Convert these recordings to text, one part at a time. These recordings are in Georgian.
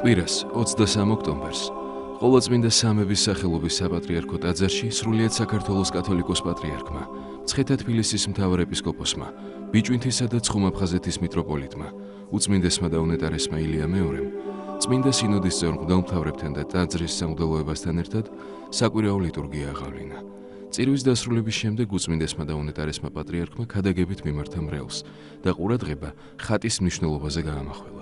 კვირას 23 ოქტომბერს ყოვლადწმინდა სამების სახელობის საპატრიარქო ტაძარში სრულიად საქართველოს კათოლიკოს პატრიარქმა, მცხეთა თბილისის მთავარეპისკოპოსმა, ბიჭვინთისა და ცხუმ-აფხაზეთის მიტროპოლიტმა, უწმინდესმა და უნეტარესმა ილია მეორემ, წმინდა სინოდის წევრ მღვდელმთავრებთან და ტაძრის სამღვდელოებასთან ერთად საკვირაო ლიტურგია აღავლინა. წირვის დასრულების შემდეგ უწმინდესმა და უნეტარესმა პატრიარქმა ქადაგებით მიმართა მრევლს და ყურადღება ხატის მნიშვნელობაზე გაამახვილა.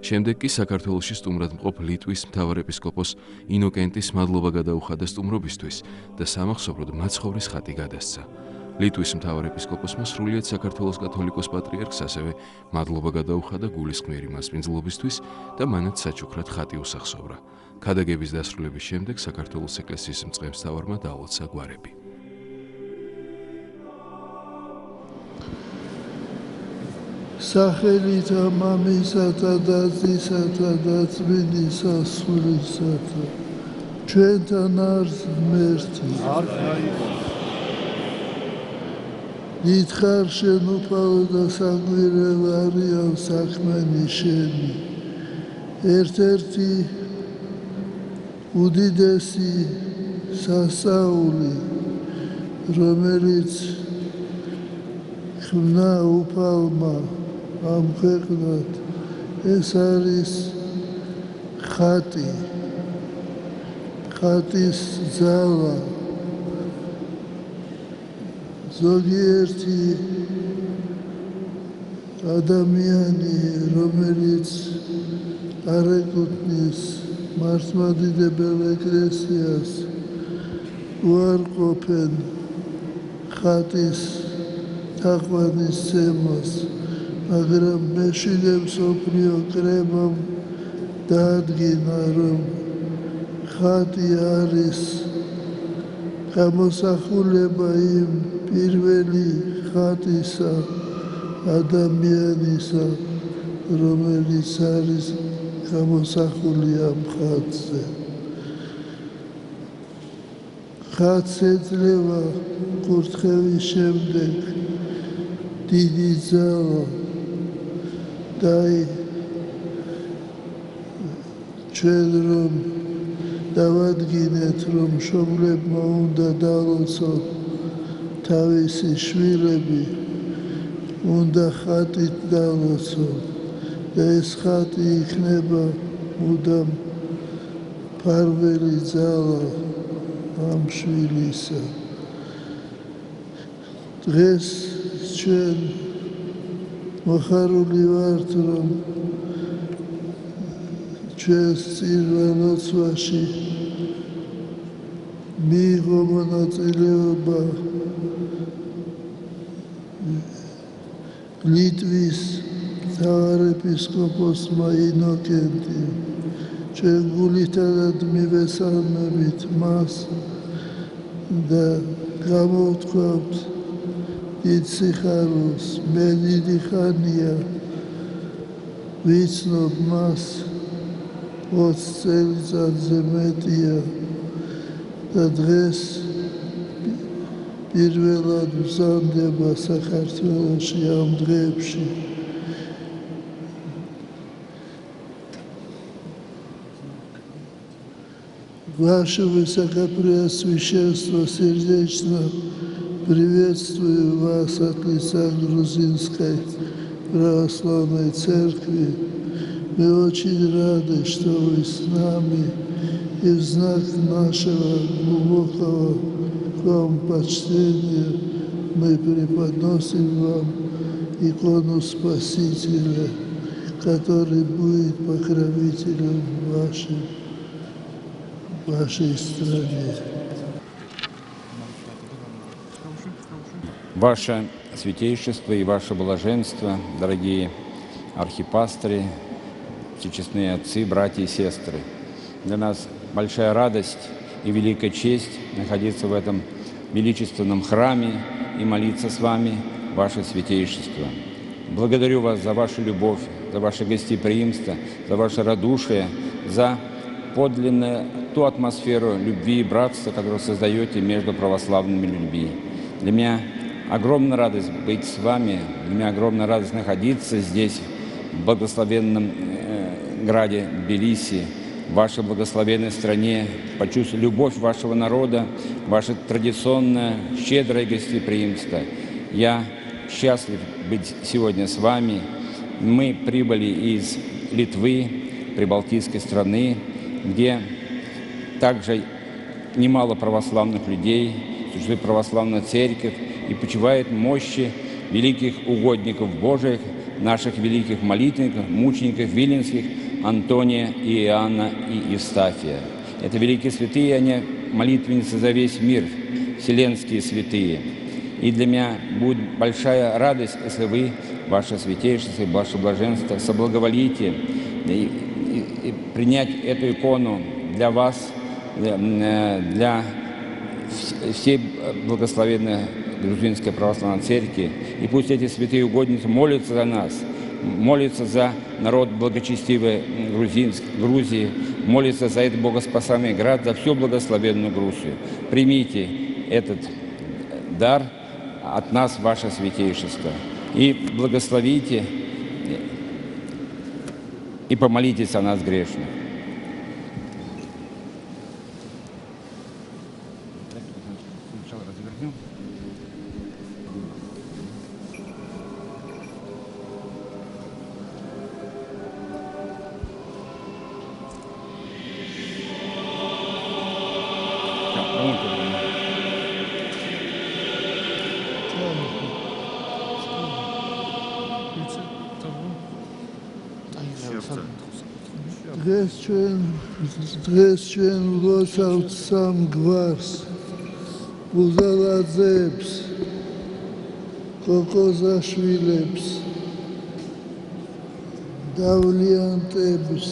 შემდეგ კი საქართველოში სტუმრად მყოფ ლიტვის მთავარეპისკოპოს ინოკენტის მადლობა გადაუხადა სტუმრობისთვის და სამახსოვროდ მაცხოვრის ხატი გადასცა. ლიტვის მთავარეპისკოპოსმა სრულიად საქართველოს კათოლიკოს პატრიარქს ასევე მადლობა გადაუხადა გულისხმიერი მასპინძლობისთვის და მანაც საჩუქრად ხატი უსახსოვრა. ქადაგების დასრულების შემდეგ საქართველოს ეკლესიის მწყემსთავარმა დაალოცა გვარები. სახელითა მამისათა და ძისათა და წმინდისა სულისათა, ჩვენთან არს ღმერთი. დიდხარ შენ უფალო და საკვირელ არიან საქმენი შენი, ერთ-ერთი უდიდესი სასწაული, რომელიც ხმნა უფალმა ამ ქვეყნად, ეს არის ხატი, ხატის ძალა. ზოგიერთი ადამიანი, რომელიც არ ეკუთვნის მართლმადიდებელ ეკლესიას, უარყოფენ ხატის თაყვანისცემას, მაგრამ მეშვიდე მსოფლიო კრებამ დაადგინა, რომ ხატი არის გამოსახულება იმ პირველი ხატისა, ადამიანისა, რომელიც არის გამოსახული ამ ხატზე. ხატს ეძლევა კურთხევის შემდეგ დიდი ძალა და ჩვენ რომ დავადგინეთ, რომ მშობლებმა უნდა დაალოცონ თავისი შვილები, უნდა ხატით დაალოცონ და ეს ხატი იქნება მუდამ ფარველი ძალა ამ შვილისა. დღეს ჩვენ მოხარული ვართ, რომ ჩვენს წირვა-ლოცვაში მიიღო მონაწილეობა ლიტვის მთავარეპისკოპოსმა ინოკენტი. ჩვენ გულითადად მივესალმებით მას და გამოვთქვამთ დიდ სიხარულს. მე დიდი ხანია ვიცნობ მას, 20 წელიწადზე მეტია და დღეს პირველად მზადდება საქართველოში ამ დღეებში. Ваше Высокопреосвященство, сердечно приветствую вас от лица Грузинской Православной Церкви. Мы очень рады, что вы с нами, и в знак нашего глубокого к вам почтения мы преподносим вам икону Спасителя, который будет покровителем вашей стране. Ваше святейшество и ваше блаженство, дорогие архипастыри, всечестные отцы, братья и сестры. Для нас большая радость и великая честь находиться в этом величественном храме и молиться с вами, ваше святейшество. Благодарю вас за вашу любовь, за ваше гостеприимство, за ваше радушие, за подлинную ту атмосферу любви и братства, которую создаете между православными людьми. Для меня огромная радость быть с вами, для меня огромная радость находиться здесь, в благословенном граде Тбилиси, в вашей благословенной стране, почувствовать любовь вашего народа, ваше традиционное, щедрое гостеприимство. Я счастлив быть сегодня с вами. Мы прибыли из Литвы, прибалтийской страны, где также немало православных людей, существует православная церковь и почивает мощи великих угодников Божиих, наших великих молитвенников, мучеников виленских, Антония, Иоанна и Евстафия. Это великие святые, они молитвенницы за весь мир, вселенские святые. И для меня будет большая радость, если вы, ваше святейшество, ваше блаженство, соблаговолите и принять эту икону для вас, для всей благословенной Грузинской православной церкви. И пусть эти святые угодницы молятся за нас, молятся за народ благочестивой Грузии, молятся за этот богоспасаемый град, за всю благословенную Грузию. Примите этот дар от нас, ваше святейшество, и благословите, и помолитесь о нас грешных. დღეს ჩვენ ვლოცავთ სამ გვარს, ბუზალაძეებს, კოკოზაშვილებს, დავლიანტებს,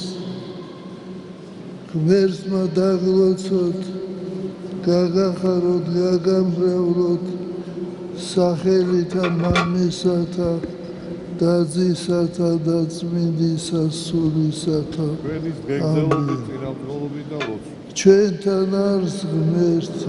ღმერთმა დაგლოცოთ, გაგახაროთ, გაგამრევლოთ, სახელითა მამისათა, დაძისათა და წმინდისა სულისათა. ჩვენთან არის ღმერთი.